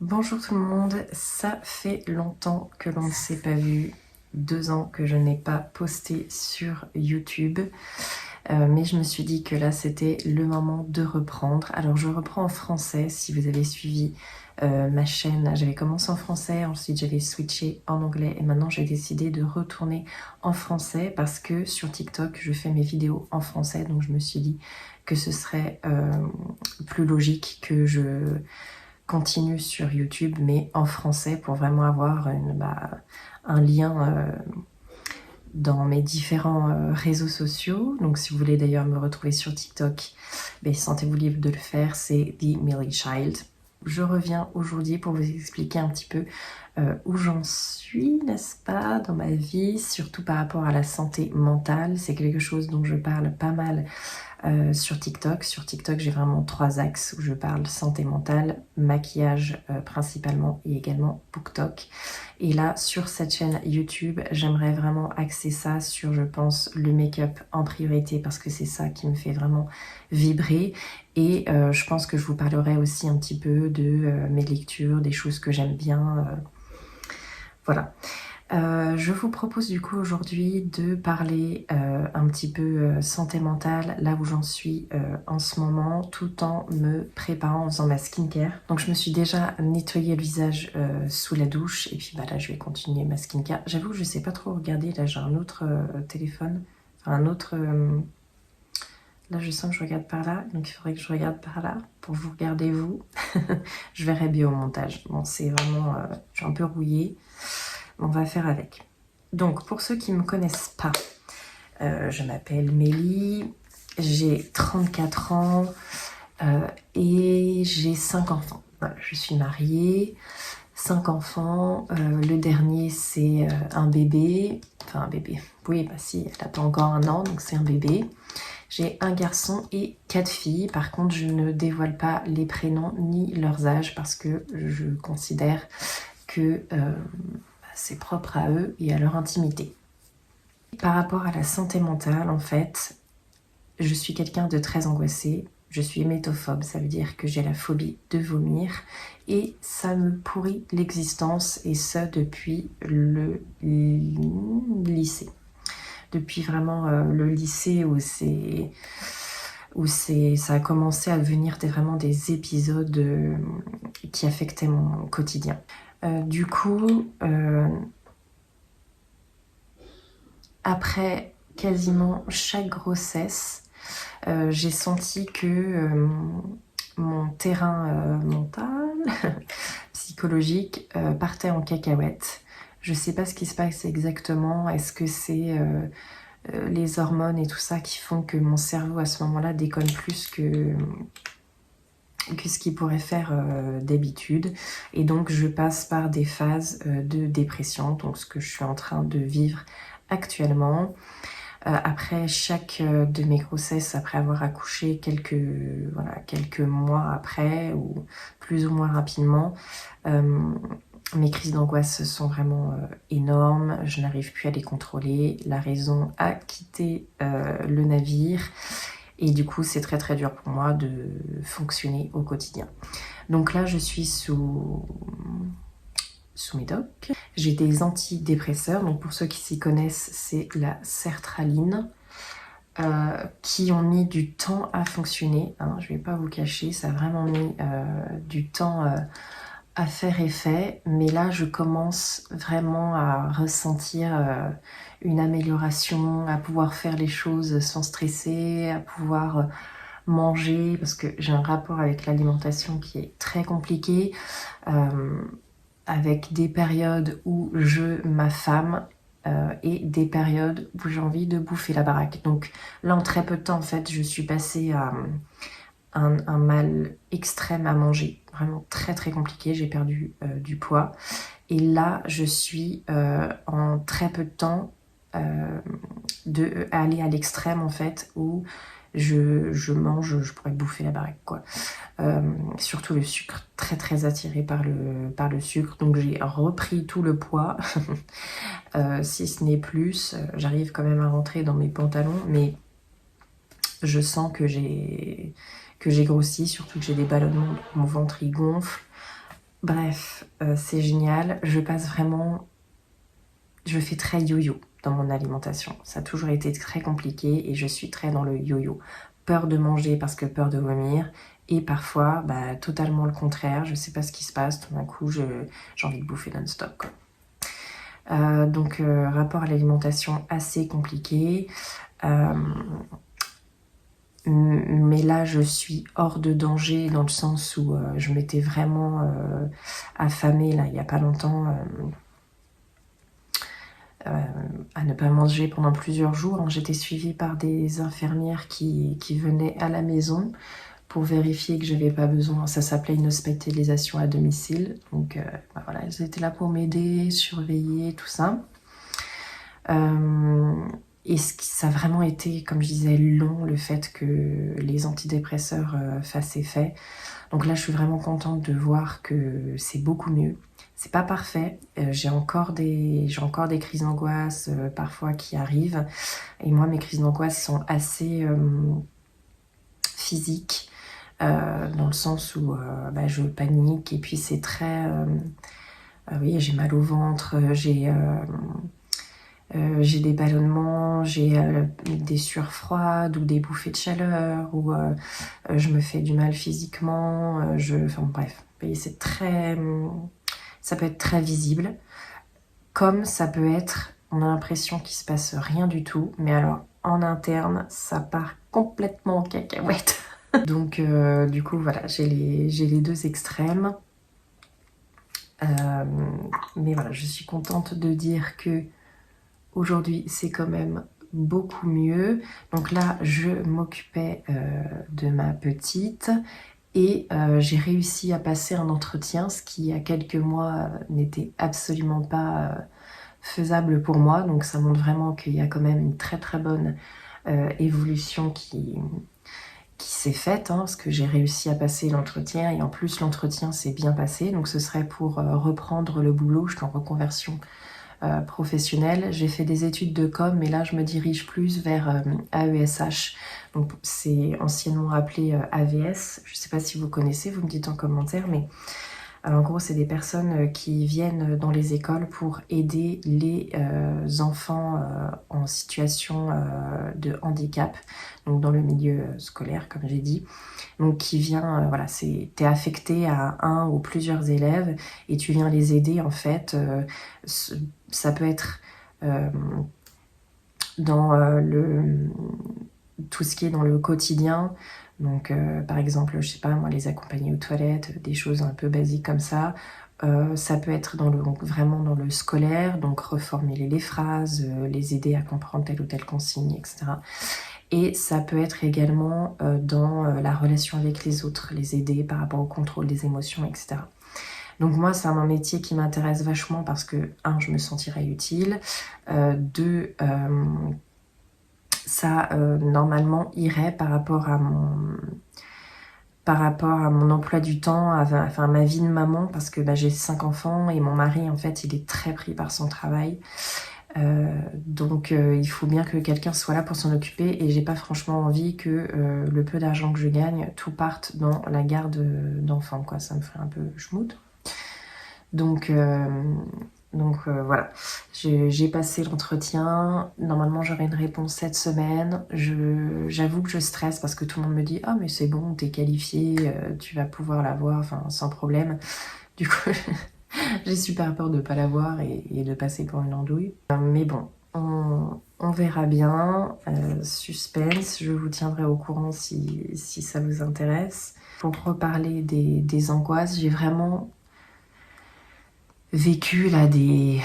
Bonjour tout le monde, ça fait longtemps que l'on ne s'est pas vu, 2 ans que je n'ai pas posté sur YouTube, mais je me suis dit que là c'était le moment de reprendre. Alors je reprends en français, si vous avez suivi ma chaîne, j'avais commencé en français, ensuite j'avais switché en anglais et maintenant j'ai décidé de retourner en français parce que sur TikTok je fais mes vidéos en français, donc je me suis dit que ce serait plus logique que je continue sur YouTube mais en français pour vraiment avoir un lien dans mes différents réseaux sociaux. Donc si vous voulez d'ailleurs me retrouver sur TikTok, sentez-vous libre de le faire, c'est The Millie Child. Je reviens aujourd'hui pour vous expliquer un petit peu où j'en suis, n'est-ce pas, dans ma vie, surtout par rapport à la santé mentale. C'est quelque chose dont je parle pas mal sur TikTok. Sur TikTok, j'ai vraiment 3 axes où je parle santé mentale, maquillage principalement et également BookTok. Et là, sur cette chaîne YouTube, j'aimerais vraiment axer ça sur, je pense, le make-up en priorité parce que c'est ça qui me fait vraiment vibrer. Et je pense que je vous parlerai aussi un petit peu de mes lectures, des choses que j'aime bien. Voilà. Je vous propose du coup aujourd'hui de parler un petit peu santé mentale, là où j'en suis en ce moment, tout en me préparant en faisant ma skincare. Donc je me suis déjà nettoyé le visage sous la douche et puis là je vais continuer ma skincare. J'avoue que je sais pas trop regarder, là j'ai un autre téléphone, enfin un autre... Là je sens que je regarde par là, donc il faudrait que je regarde par là pour vous regarder vous. Je verrai bien au montage. Bon c'est vraiment... je suis un peu rouillée. On va faire avec. Donc, pour ceux qui ne me connaissent pas, je m'appelle Mélie, j'ai 34 ans et j'ai 5 enfants. Voilà, je suis mariée, 5 enfants. Le dernier, c'est un bébé. Enfin, un bébé. Oui, bah si, elle n'a pas encore 1 an, donc c'est un bébé. J'ai un garçon et 4 filles. Par contre, je ne dévoile pas les prénoms ni leurs âges parce que je considère que... c'est propre à eux et à leur intimité. Par rapport à la santé mentale, en fait, je suis quelqu'un de très angoissé. Je suis hémétophobe, ça veut dire que j'ai la phobie de vomir et ça me pourrit l'existence et ça depuis le lycée. Depuis vraiment le lycée où ça a commencé à devenir vraiment des épisodes qui affectaient mon quotidien. Du coup, après quasiment chaque grossesse, j'ai senti que mon terrain mental, psychologique, partait en cacahuète. Je sais pas ce qui se passe exactement. Est-ce que c'est les hormones et tout ça qui font que mon cerveau à ce moment-là déconne plus que ce qu'il pourrait faire d'habitude, et donc je passe par des phases de dépression, donc ce que je suis en train de vivre actuellement. Après chaque de mes grossesses, après avoir accouché quelques mois après, ou plus ou moins rapidement, mes crises d'angoisse sont vraiment énormes, je n'arrive plus à les contrôler, la raison a quitté le navire. Et du coup, c'est très très dur pour moi de fonctionner au quotidien. Donc là, je suis sous médoc. J'ai des antidépresseurs. Donc pour ceux qui s'y connaissent, c'est la sertraline. Qui ont mis du temps à fonctionner. Hein, je ne vais pas vous cacher, ça a vraiment mis du temps à faire effet. Mais là, je commence vraiment à ressentir une amélioration, à pouvoir faire les choses sans stresser, à pouvoir manger, parce que j'ai un rapport avec l'alimentation qui est très compliqué, avec des périodes où je m'affame et des périodes où j'ai envie de bouffer la baraque. Donc là, en très peu de temps, en fait, je suis passée à un mal extrême à manger, vraiment très très compliqué, j'ai perdu du poids. Et là, je suis en très peu de temps aller à l'extrême, en fait, où je mange, je pourrais bouffer la baraque, quoi. Surtout le sucre, très très attirée par le sucre, donc j'ai repris tout le poids, si ce n'est plus. J'arrive quand même à rentrer dans mes pantalons, mais je sens que j'ai grossi, surtout que j'ai des ballonnements, mon ventre il gonfle. Bref, c'est génial. Je fais très yo-yo dans mon alimentation. Ça a toujours été très compliqué et je suis très dans le yo-yo. Peur de manger parce que peur de vomir. Et parfois, totalement le contraire. Je sais pas ce qui se passe. Tout d'un coup, j'ai envie de bouffer non-stop, quoi. Donc, rapport à l'alimentation assez compliqué. Mais là, je suis hors de danger dans le sens où je m'étais vraiment affamée, là, il n'y a pas longtemps, à ne pas manger pendant plusieurs jours. Hein. J'étais suivie par des infirmières qui venaient à la maison pour vérifier que je n'avais pas besoin. Ça s'appelait une hospitalisation à domicile. Donc voilà, elles étaient là pour m'aider, surveiller, tout ça. Et ça a vraiment été, comme je disais, long le fait que les antidépresseurs fassent effet. Donc là, je suis vraiment contente de voir que c'est beaucoup mieux. C'est pas parfait. J'ai encore des crises d'angoisse parfois qui arrivent. Et moi, mes crises d'angoisse sont assez physiques, dans le sens où je panique et puis c'est très... oui, j'ai mal au ventre, j'ai des ballonnements, j'ai des sueurs froides ou des bouffées de chaleur, ou je me fais du mal physiquement, enfin bref, c'est très... ça peut être très visible, comme ça peut être, on a l'impression qu'il se passe rien du tout, mais alors en interne, ça part complètement en cacahuète. Donc du coup, voilà, j'ai les deux extrêmes. Mais voilà, je suis contente de dire que aujourd'hui, c'est quand même beaucoup mieux. Donc là, je m'occupais de ma petite et j'ai réussi à passer un entretien, ce qui, il y a quelques mois, n'était absolument pas faisable pour moi. Donc ça montre vraiment qu'il y a quand même une très très bonne évolution qui s'est faite, hein, parce que j'ai réussi à passer l'entretien et en plus l'entretien s'est bien passé. Donc ce serait pour reprendre le boulot. Je suis en reconversion professionnelle. J'ai fait des études de com, mais là je me dirige plus vers AESH. Donc c'est anciennement appelé AVS. Je ne sais pas si vous connaissez, vous me dites en commentaire, mais en gros c'est des personnes qui viennent dans les écoles pour aider les enfants en situation de handicap, donc dans le milieu scolaire comme j'ai dit. Donc qui vient, voilà, t'es affecté à un ou plusieurs élèves et tu viens les aider en fait. Ça peut être dans tout ce qui est dans le quotidien. Donc par exemple, je sais pas moi, les accompagner aux toilettes, des choses un peu basiques comme ça. Ça peut être donc vraiment dans le scolaire, donc reformuler les phrases, les aider à comprendre telle ou telle consigne, etc. Et ça peut être également dans la relation avec les autres, les aider par rapport au contrôle des émotions, etc. Donc moi, c'est un métier qui m'intéresse vachement parce que, un, je me sentirais utile, deux, ça normalement irait par rapport à mon emploi du temps, enfin ma vie de maman, parce que j'ai 5 enfants et mon mari, en fait, il est très pris par son travail. Donc il faut bien que quelqu'un soit là pour s'en occuper et j'ai pas franchement envie que le peu d'argent que je gagne, tout parte dans la garde d'enfants, quoi. Ça me fait un peu schmout. Donc voilà, j'ai passé l'entretien. Normalement, j'aurai une réponse cette semaine. J'avoue que je stresse parce que tout le monde me dit « Ah, mais c'est bon, t'es qualifiée, tu vas pouvoir l'avoir, enfin, sans problème. » Du coup, j'ai super peur de pas l'avoir et de passer pour une andouille. Mais bon, on verra bien. Suspense, je vous tiendrai au courant si ça vous intéresse. Pour reparler des angoisses, j'ai vraiment vécu là des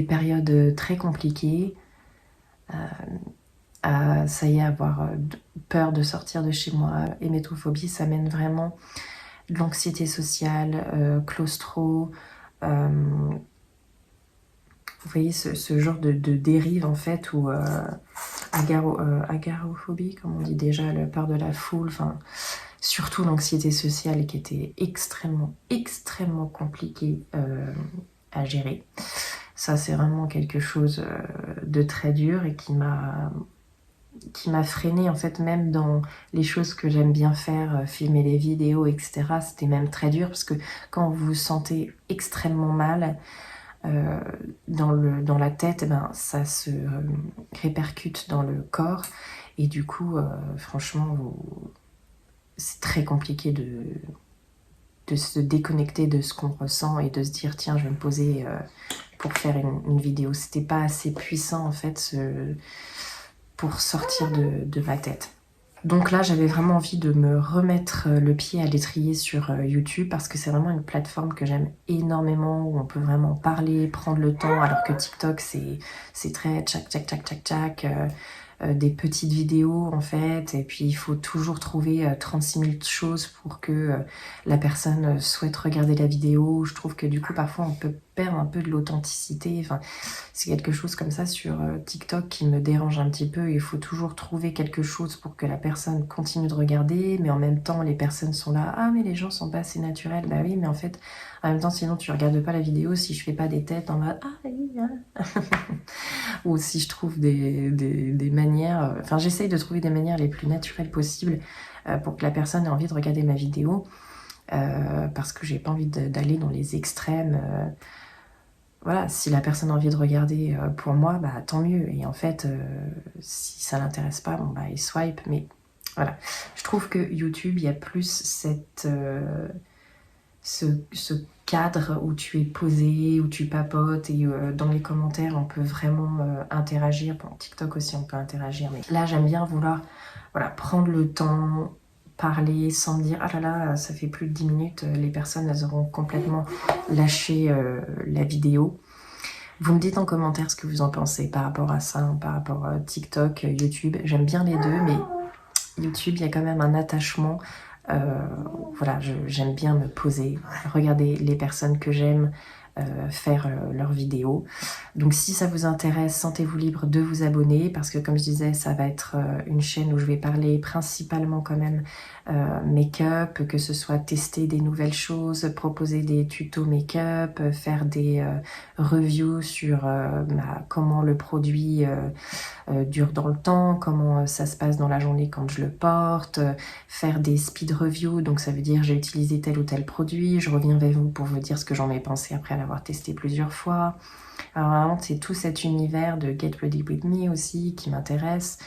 périodes très compliquées. Ça y est, avoir peur de sortir de chez moi, hémétophobie, ça mène vraiment de l'anxiété sociale, claustro. Vous voyez ce genre de dérive en fait, ou agarophobie, comme on dit déjà, la peur de la foule, enfin surtout l'anxiété sociale qui était extrêmement compliquée à gérer. Ça c'est vraiment quelque chose de très dur et qui m'a m'a freinée en fait, même dans les choses que j'aime bien faire, filmer des vidéos, etc. C'était même très dur parce que quand vous vous sentez extrêmement mal dans la tête, ça se répercute dans le corps et du coup, franchement, c'est très compliqué de se déconnecter de ce qu'on ressent et de se dire tiens, je vais me poser pour faire une vidéo. C'était pas assez puissant en fait pour sortir de ma tête. Donc là, j'avais vraiment envie de me remettre le pied à l'étrier sur YouTube parce que c'est vraiment une plateforme que j'aime énormément, où on peut vraiment parler, prendre le temps, alors que TikTok, c'est très tchac, tchac, tchac, tchac, tchac, des petites vidéos en fait, et puis il faut toujours trouver 36 000 choses pour que la personne souhaite regarder la vidéo. Je trouve que du coup, parfois, on peut perdre un peu de l'authenticité. Enfin, c'est quelque chose comme ça sur TikTok qui me dérange un petit peu. Il faut toujours trouver quelque chose pour que la personne continue de regarder, mais en même temps, les personnes sont là. Ah, mais les gens sont pas assez naturels. Bah oui, mais en fait, en même temps, sinon, tu regardes pas la vidéo si je fais pas des têtes en mode ah, oui, ah. Ou si je trouve des manières. Enfin, j'essaye de trouver des manières les plus naturelles possibles pour que la personne ait envie de regarder ma vidéo. Parce que j'ai pas envie d'aller dans les extrêmes. Voilà, si la personne a envie de regarder pour moi, bah tant mieux. Et en fait, si ça l'intéresse pas, bon bah il swipe. Mais voilà, je trouve que YouTube, il y a plus ce cadre où tu es posé, où tu papotes et dans les commentaires, on peut vraiment interagir. Bon, TikTok aussi, on peut interagir. Mais là, j'aime bien vouloir prendre le temps, parler sans me dire « Ah là là, ça fait plus de 10 minutes, les personnes, elles auront complètement lâché la vidéo ». Vous me dites en commentaire ce que vous en pensez par rapport à ça, par rapport à TikTok, YouTube. J'aime bien les deux, mais YouTube, il y a quand même un attachement. J'aime bien me poser, regarder les personnes que j'aime faire leurs vidéos. Donc si ça vous intéresse, sentez-vous libre de vous abonner parce que comme je disais, ça va être une chaîne où je vais parler principalement quand même make-up, que ce soit tester des nouvelles choses, proposer des tutos make-up, faire des reviews sur comment le produit dure dans le temps, comment ça se passe dans la journée quand je le porte, faire des speed reviews, donc ça veut dire j'ai utilisé tel ou tel produit, je reviens vers vous pour vous dire ce que j'en ai pensé après l'avoir testé plusieurs fois. Alors vraiment, c'est tout cet univers de Get Ready With Me aussi qui m'intéresse.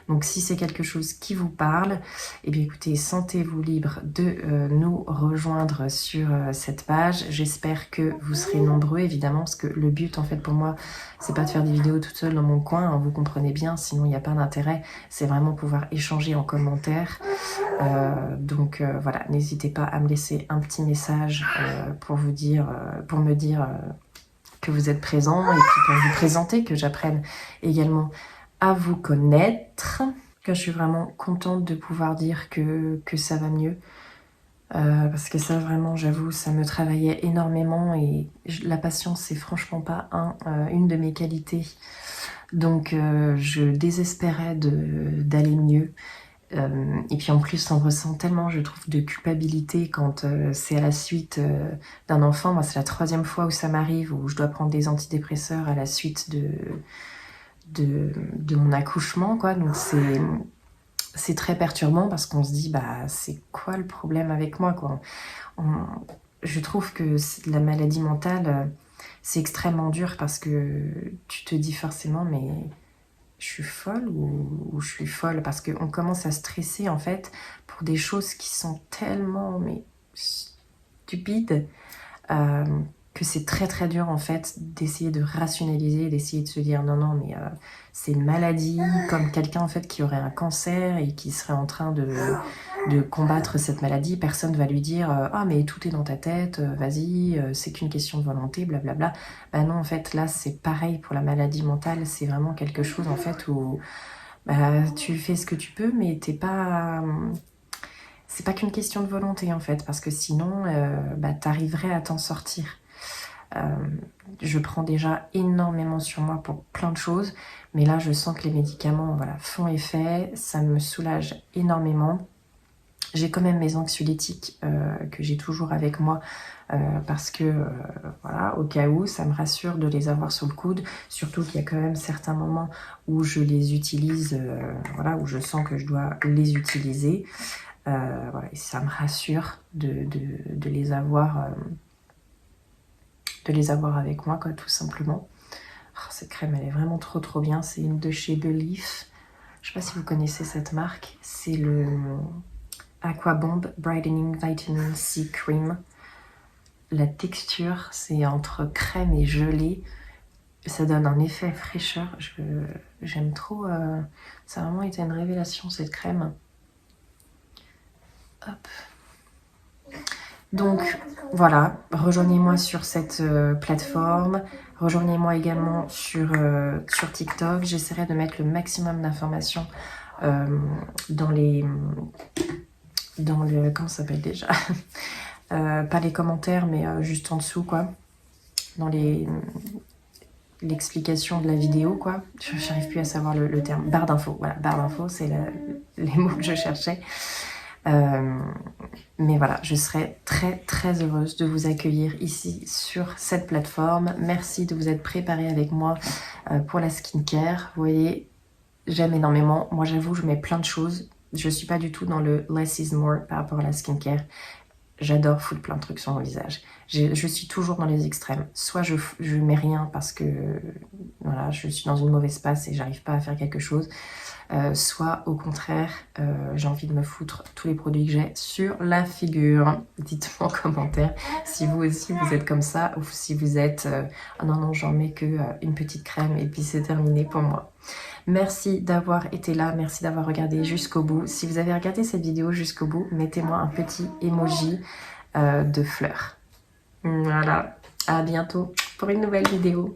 Donc si c'est quelque chose qui vous parle, eh bien écoutez, sentez-vous libre de nous rejoindre sur cette page. J'espère que vous serez nombreux, évidemment, parce que le but, en fait, pour moi, c'est pas de faire des vidéos toute seule dans mon coin, hein, vous comprenez bien, sinon il n'y a pas d'intérêt. C'est vraiment pouvoir échanger en commentaire. Voilà, n'hésitez pas à me laisser un petit message pour me dire que vous êtes présent et puis pour vous présenter, que j'apprenne également à vous connaître. Que je suis vraiment contente de pouvoir dire que ça va mieux. Parce que ça vraiment, j'avoue, ça me travaillait énormément et la patience, c'est franchement pas une de mes qualités. Donc je désespérais d'aller mieux. Et puis en plus, on ressent tellement, je trouve, de culpabilité quand c'est à la suite d'un enfant. Moi, c'est la 3e fois où ça m'arrive, où je dois prendre des antidépresseurs à la suite de mon accouchement, quoi. Donc c'est très perturbant parce qu'on se dit, bah, c'est quoi le problème avec moi, quoi. Je trouve que la maladie mentale, c'est extrêmement dur parce que tu te dis forcément, mais je suis folle ou je suis folle, parce qu'on commence à stresser en fait pour des choses qui sont tellement stupides que c'est très très dur en fait d'essayer de rationaliser, d'essayer de se dire non mais c'est une maladie, comme quelqu'un en fait qui aurait un cancer et qui serait en train de combattre cette maladie. Personne va lui dire ah mais tout est dans ta tête, vas-y, c'est qu'une question de volonté, blablabla. Bah non, en fait là c'est pareil pour la maladie mentale, c'est vraiment quelque chose en fait où tu fais ce que tu peux, mais t'es pas... c'est pas qu'une question de volonté en fait, parce que sinon t'arriverais à t'en sortir. Je prends déjà énormément sur moi pour plein de choses, mais là je sens que les médicaments font effet, ça me soulage énormément. J'ai quand même mes anxiolytiques que j'ai toujours avec moi parce que voilà, au cas où, ça me rassure de les avoir sur le coude, surtout qu'il y a quand même certains moments où je les utilise, voilà, où je sens que je dois les utiliser. Voilà, et ça me rassure de les avoir avec moi, quoi, tout simplement. Oh, cette crème, elle est vraiment trop bien. C'est une de chez Belif. Je sais pas si vous connaissez cette marque. C'est le Aquabomb Brightening Vitamin C Cream. La texture, c'est entre crème et gelée. Ça donne un effet fraîcheur. J'aime trop. Ça a vraiment été une révélation, cette crème. Hop. Donc voilà, rejoignez-moi sur cette plateforme. Rejoignez-moi également sur TikTok. J'essaierai de mettre le maximum d'informations dans le... Comment ça s'appelle déjà pas les commentaires, mais juste en dessous, quoi. Dans l'explication de la vidéo, quoi. Je n'arrive plus à savoir le terme. Barre d'infos, voilà. Barre d'infos, c'est les mots que je cherchais. Mais voilà, je serais très heureuse de vous accueillir ici sur cette plateforme. Merci de vous être préparé avec moi pour la skincare. Vous voyez, j'aime énormément. Moi, j'avoue, je mets plein de choses. Je suis pas du tout dans le less is more par rapport à la skincare. J'adore foutre plein de trucs sur mon visage. Je suis toujours dans les extrêmes. Soit je mets rien parce que voilà, je suis dans une mauvaise passe et j'arrive pas à faire quelque chose. Soit au contraire, j'ai envie de me foutre tous les produits que j'ai sur la figure. Dites-moi en commentaire si vous aussi vous êtes comme ça ou si vous êtes ah non, j'en mets que une petite crème et puis c'est terminé pour moi. Merci d'avoir été là, merci d'avoir regardé jusqu'au bout. Si vous avez regardé cette vidéo jusqu'au bout, mettez-moi un petit emoji de fleurs. Voilà, à bientôt pour une nouvelle vidéo.